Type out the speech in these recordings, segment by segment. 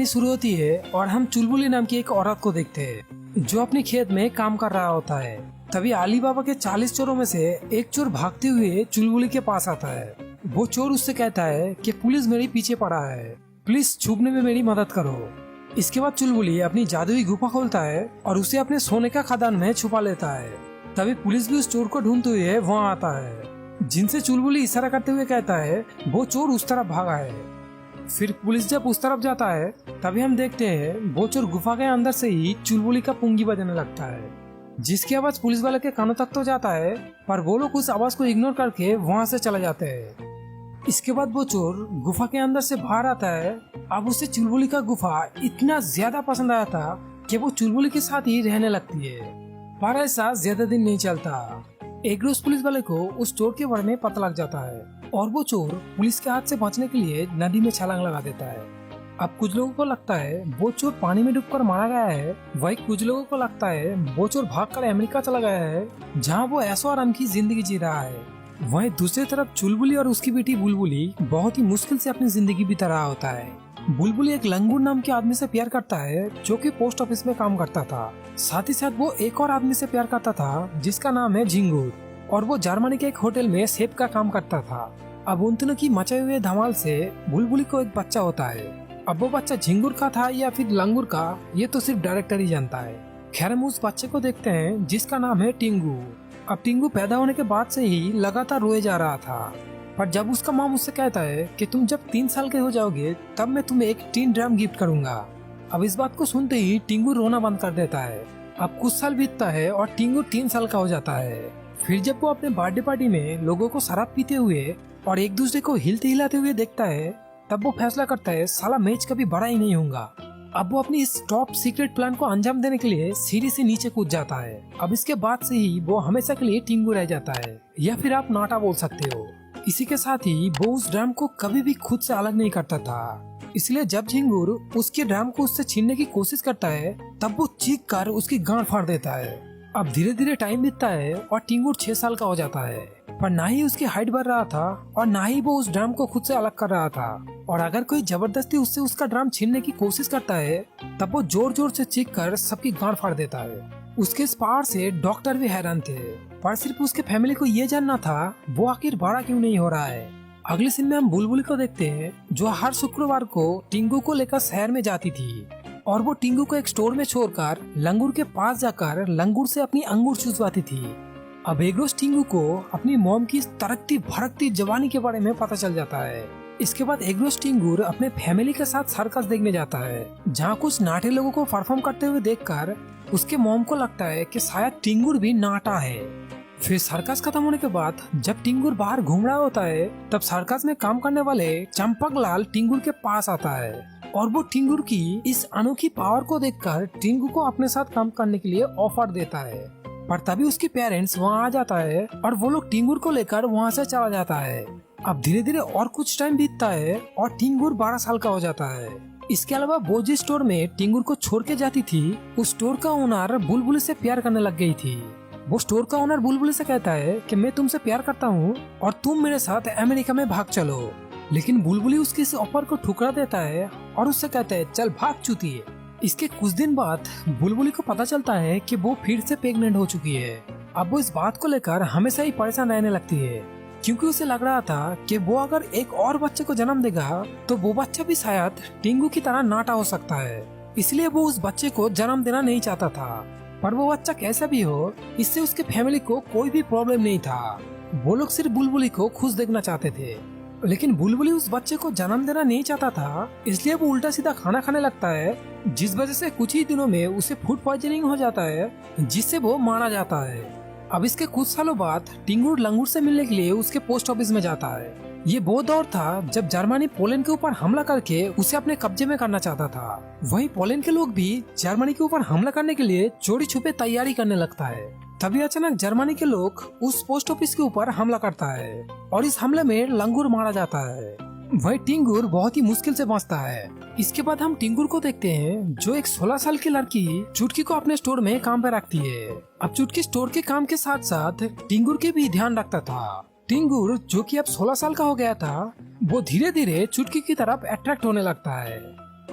कहानी शुरू होती है और हम चुलबुली नाम की एक औरत को देखते हैं जो अपने खेत में काम कर रहा होता है। तभी अली बाबा के 40 चोरों में से एक चोर भागते हुए चुलबुली के पास आता है। वो चोर उससे कहता है कि पुलिस मेरे पीछे पड़ा है, प्लीज छुपने में मेरी मदद करो। इसके बाद चुलबुली अपनी जादुई गुफा खोलता है और उसे अपने सोने का खदान में छुपा लेता है। तभी पुलिस भी उस चोर को ढूंढते हुए वहाँ आता है, जिनसे चुलबुली इशारा करते हुए कहता है वो चोर उस तरफ भागा है। फिर पुलिस जब उस तरफ जाता है तभी हम देखते हैं वो चोर गुफा के अंदर से ही चुलबुली का पुंगी बजाने लगता है, जिसकी आवाज पुलिस वाले के कानों तक तो जाता है, पर वो लोग उस आवाज को इग्नोर करके वहाँ से चले जाते हैं। इसके बाद वो चोर गुफा के अंदर से बाहर आता है। अब उसे चुलबुली का गुफा इतना ज्यादा पसंद आया था कि वो चुलबुली के साथ ही रहने लगती है। पर ऐसा ज्यादा दिन नहीं चलता। एक रोज पुलिस वाले को उस चोर के बारे में पता लग जाता है और वो चोर पुलिस के हाथ से बचने के लिए नदी में छलांग लगा देता है। अब कुछ लोगों को लगता है वो चोर पानी में डूबकर मारा गया है, वही कुछ लोगों को लगता है वो चोर भागकर अमेरिका चला गया है, जहाँ वो ऐशो आराम की जिंदगी जी रहा है। वहीं दूसरी तरफ चुलबुली और उसकी बेटी बुलबुली बहुत ही मुश्किल से अपनी जिंदगी बिता रहा होता है। बुलबुली एक लंगूर नाम के आदमी से प्यार करता है जो कि पोस्ट ऑफिस में काम करता था। साथ ही साथ वो एक और आदमी से प्यार करता था जिसका नाम है झिंगुर, और वो जर्मनी के एक होटल में शेफ का काम करता था। अब उन तीनों की मचे हुए धमाल से बुलबुली को एक बच्चा होता है। अब वो बच्चा झिंगुर का था या फिर लंगूर का, ये तो सिर्फ डायरेक्टर ही जानता है। खैर हम उस बच्चे को देखते हैं जिसका नाम है टिंगू। अब टिंगू पैदा होने के बाद से ही लगातार रोए जा रहा था, पर जब उसका माँ उससे कहता है कि तुम जब 3 साल के हो जाओगे तब मैं तुम्हें एक टीन ड्रम गिफ्ट करूंगा। अब इस बात को सुनते ही टिंगू रोना बंद कर देता है। अब कुछ साल बीतता है और टिंगू 3 साल का हो जाता है। फिर जब वो अपने बर्थडे पार्टी में लोगों को शराब पीते हुए और एक दूसरे को हिलते हिलाते हुए देखता है, तब वो फैसला करता है साला मैच कभी बड़ा ही नहीं होगा। अब वो अपनी इस टॉप सीक्रेट प्लान को अंजाम देने के लिए सीढ़ी से नीचे कूद जाता है। अब इसके बाद से ही वो हमेशा के लिए टिंगू रह जाता है, या फिर आप नाटा बोल सकते हो। इसी के साथ ही वो उस ड्रम को कभी भी खुद से अलग नहीं करता था, इसलिए जब झिंगुर उसके ड्रम को उससे छीनने की कोशिश करता है तब वो चीख कर उसकी गांड फाड़ देता है। अब धीरे धीरे टाइम बीतता है और टिंगुर 6 साल का हो जाता है, पर ना ही उसकी हाइट बढ़ रहा था और ना ही वो उस ड्रम को खुद से अलग कर रहा था। और अगर कोई जबरदस्ती उससे उसका ड्रम छीनने की कोशिश करता है तब वो जोर जोर से चीख कर सबकी गांड फाड़ देता है। उसके इस पावर से डॉक्टर भी हैरान थे, पर सिर्फ उसके फैमिली को ये जानना था वो आखिर बड़ा क्यों नहीं हो रहा है। अगले सीन में हम बुलबुली को देखते हैं जो हर शुक्रवार को टिंगू को लेकर शहर में जाती थी, और वो टिंगू को एक स्टोर में छोड़कर लंगूर के पास जाकर लंगूर से अपनी अंगूर चूसवाती थी। अब एक रोज टिंगू को अपनी मॉम की तरकती भड़कती जवानी के बारे में पता चल जाता है। इसके बाद एक रोज टिंगूर अपने फैमिली के साथ सर्कस देखने जाता है, जहाँ कुछ नाटे लोगों को परफॉर्म करते हुए देखकर उसके मॉम को लगता है कि शायद टिंगूर भी नाटा है। फिर सर्कस खत्म होने के बाद जब टिंगूर बाहर घूम रहा होता है तब सर्कस में काम करने वाले चंपक लाल टिंगूर के पास आता है, और वो टिंगूर की इस अनोखी पावर को देखकर टिंगू को अपने साथ काम करने के लिए ऑफर देता है। पर तभी उसके पेरेंट्स वहाँ आ जाता है और वो लोग टिंगूर को लेकर वहाँ से चला जाता है। अब धीरे धीरे और कुछ टाइम बीतता है और टिंगूर 12 साल का हो जाता है। इसके अलावा वो जिस स्टोर में टिंगूर को छोड़ के जाती थी उस स्टोर का ओनर बुलबुली से प्यार करने लग गई थी। वो स्टोर का ओनर बुलबुली से कहता है कि मैं तुमसे प्यार करता हूँ और तुम मेरे साथ अमेरिका में भाग चलो, लेकिन बुलबुली उसके इस ऑफर को ठुकरा देता है और उससे कहता है चल भाग चूतिए। इसके कुछ दिन बाद बुलबुली को पता चलता है कि वो फिर से प्रेग्नेंट हो चुकी है। अब वो इस बात को लेकर हमेशा ही परेशान रहने लगती है, क्योंकि उसे लग रहा था कि वो अगर एक और बच्चे को जन्म देगा तो वो बच्चा भी शायद टिंगू की तरह नाटा हो सकता है। इसलिए वो उस बच्चे को जन्म देना नहीं चाहता था, पर वो बच्चा कैसा भी हो इससे उसके फैमिली को कोई भी प्रॉब्लम नहीं था। वो लोग सिर्फ बुलबुली को खुश देखना चाहते थे, लेकिन बुलबुली उस बच्चे को जन्म देना नहीं चाहता था, इसलिए वो उल्टा सीधा खाना खाने लगता है, जिस वजह से कुछ ही दिनों में उसे फूड पॉइजनिंग हो जाता है, जिससे वो मारा जाता है। अब इसके कुछ सालों बाद टिंगूर लंगूर से मिलने के लिए उसके पोस्ट ऑफिस में जाता है। ये वो दौर था जब जर्मनी पोलैंड के ऊपर हमला करके उसे अपने कब्जे में करना चाहता था। वहीं पोलैंड के लोग भी जर्मनी के ऊपर हमला करने के लिए चोरी छुपे तैयारी करने लगता है। तभी अचानक जर्मनी के लोग उस पोस्ट ऑफिस के ऊपर हमला करता है और इस हमले में लंगूर मारा जाता है। वही टिंगूर बहुत ही मुश्किल से बचता है। इसके बाद हम टिंगूर को देखते हैं जो एक 16 साल की लड़की चुटकी को अपने स्टोर में काम पे रखती है। अब चुटकी स्टोर के काम के साथ साथ टिंगूर के भी ध्यान रखता था। टिंगूर जो कि अब 16 साल का हो गया था, वो धीरे धीरे चुटकी की तरफ अट्रैक्ट होने लगता है।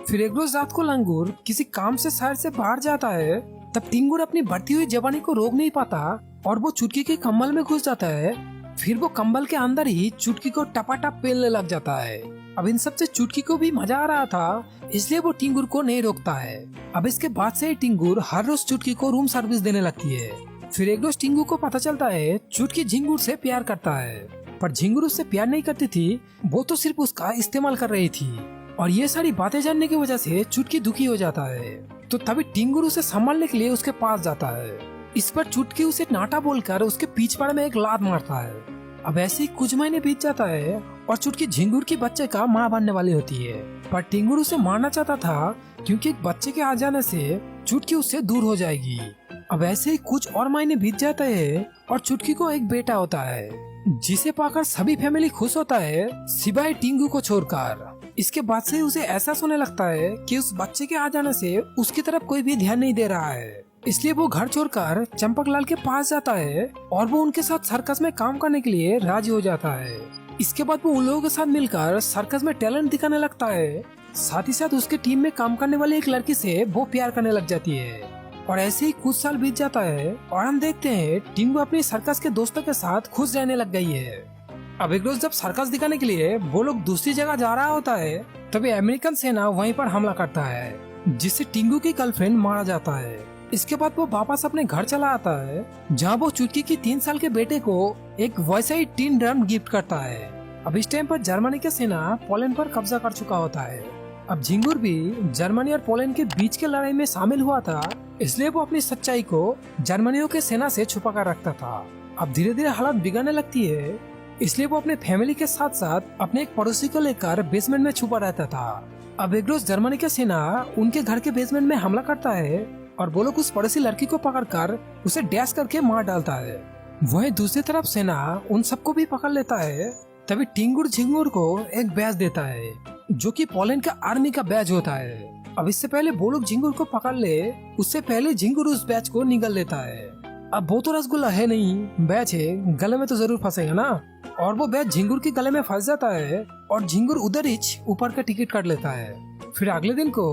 फिर एक रोज रात को लंगूर किसी काम से शहर से बाहर जाता है। तब टिंगुर अपनी बढ़ती हुई जवानी को रोक नहीं पाता और वो चुटकी के कंबल में घुस जाता है। फिर वो कंबल के अंदर ही चुटकी को टपाटप पेलने लग जाता है। अब इन सब से चुटकी को भी मजा आ रहा था, इसलिए वो टिंगुर को नहीं रोकता है। अब इसके बाद से टिंगुर हर रोज चुटकी को रूम सर्विस देने लगती है। फिर एक रोज टिंगुर को पता चलता है चुटकी झिंगुर से प्यार करता है, पर झिंगुर उससे प्यार नहीं करती थी, वो तो सिर्फ उसका इस्तेमाल कर रही थी। और ये सारी बातें जानने की वजह से चुटकी दुखी हो जाता है। तो तभी टिंगुर उसे संभालने के लिए उसके पास जाता है। इस पर चुटकी उसे नाटा बोलकर उसके पीछे में एक लात मारता है। अब ऐसे ही कुछ महीने बीत जाता है और चुटकी झिंगुर के बच्चे का माँ बनने वाली होती है, पर टिंगुर उसे मारना चाहता था क्योंकि एक बच्चे के आ जाने से चुटकी उससे दूर हो जाएगी। अब ऐसे ही कुछ और महीने बीत जाते हैं और चुटकी को एक बेटा होता है, जिसे पाकर सभी फैमिली खुश होता है सिवाय टिंगू को छोड़कर। इसके बाद से उसे एहसास होने लगता है कि उस बच्चे के आ जाने से उसकी तरफ कोई भी ध्यान नहीं दे रहा है, इसलिए वो घर छोड़कर चंपकलाल के पास जाता है और वो उनके साथ सर्कस में काम करने के लिए राजी हो जाता है। इसके बाद वो उन लोगों के साथ मिलकर सर्कस में टैलेंट दिखाने लगता है। साथ ही साथ उसके टीम में काम करने वाली एक लड़की से वो प्यार करने लग जाती है। और ऐसे ही कुछ साल बीत जाता है और हम देखते हैं टिंगू अपनी सर्कस के दोस्तों के साथ खुश रहने लग गई है। अब एक रोज जब सर्कस दिखाने के लिए वो लोग दूसरी जगह जा रहा होता है, तभी अमेरिकन सेना वहीं पर हमला करता है, जिससे टिंगू की गर्लफ्रेंड मारा जाता है। इसके बाद वो वापस अपने घर चला आता है, जहाँ वो चुटकी की 3 साल के बेटे को एक वैसा ही टीन ड्रम गिफ्ट करता है। अब इस टाइम पर जर्मनी की सेना पोलैंड पर कब्जा कर चुका होता है। अब झिंगुर भी जर्मनी और पोलैंड के बीच के लड़ाई में शामिल हुआ था, इसलिए वो अपनी सच्चाई को जर्मनियों के सेना से छुपा कर रखता था। अब धीरे धीरे हालत बिगड़ने लगती है, इसलिए वो अपने फैमिली के साथ साथ अपने एक पड़ोसी को लेकर बेसमेंट में छुपा रहता था। अब एक रोज जर्मनी की सेना उनके घर के बेसमेंट में हमला करता है और वो लोग उस पड़ोसी लड़की को पकड़कर उसे डैश करके मार डालता है। वहीं दूसरी तरफ सेना उन सबको भी पकड़ लेता है। तभी टिंगुर झिंगुर को एक बैज देता है, जो कि पोलैंड का आर्मी का बैज होता है। अब इससे पहले वो लोग झिंगुर को पकड़ ले, उससे पहले झिंगुर उस बैच को निगल लेता है। अब वो तो रसगुल्ला है नहीं, बैच है, गले में तो जरूर फंसेगा ना। और वो बैच झिंगुर के गले में फंस जाता है और झिंगुर उधर ही ऊपर का टिकट काट लेता है। फिर अगले दिन को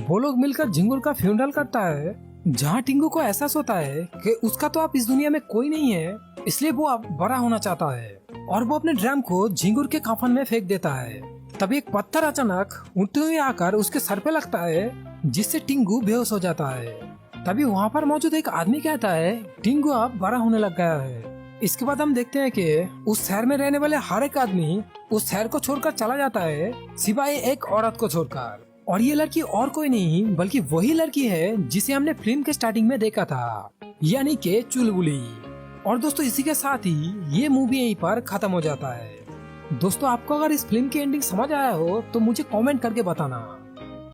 वो लोग मिलकर झिंगुर का फ्यूनरल करता है, जहाँ टिंगू को एहसास होता है कि उसका तो अब इस दुनिया में कोई नहीं है, इसलिए वो अब बड़ा होना चाहता है और वो अपने ड्रम को झिंगुर के कफन में फेंक देता है। तभी एक पत्थर अचानक उड़ते हुए आकर उसके सर पे लगता है, जिससे टिंगू बेहोश हो जाता है। तभी वहाँ पर मौजूद एक आदमी कहता है टिंगू अब बड़ा होने लग गया है। इसके बाद हम देखते हैं कि उस शहर में रहने वाले हर एक आदमी उस शहर को छोड़कर चला जाता है, सिवाय एक औरत को छोड़कर। और ये लड़की और कोई नहीं बल्कि वही लड़की है जिसे हमने फिल्म के स्टार्टिंग में देखा था, यानी कि चुलबुली। और दोस्तों इसी के साथ ही ये मूवी यहीं पर खत्म हो जाता है। दोस्तों आपको अगर इस फिल्म की एंडिंग समझ आया हो तो मुझे कमेंट करके बताना।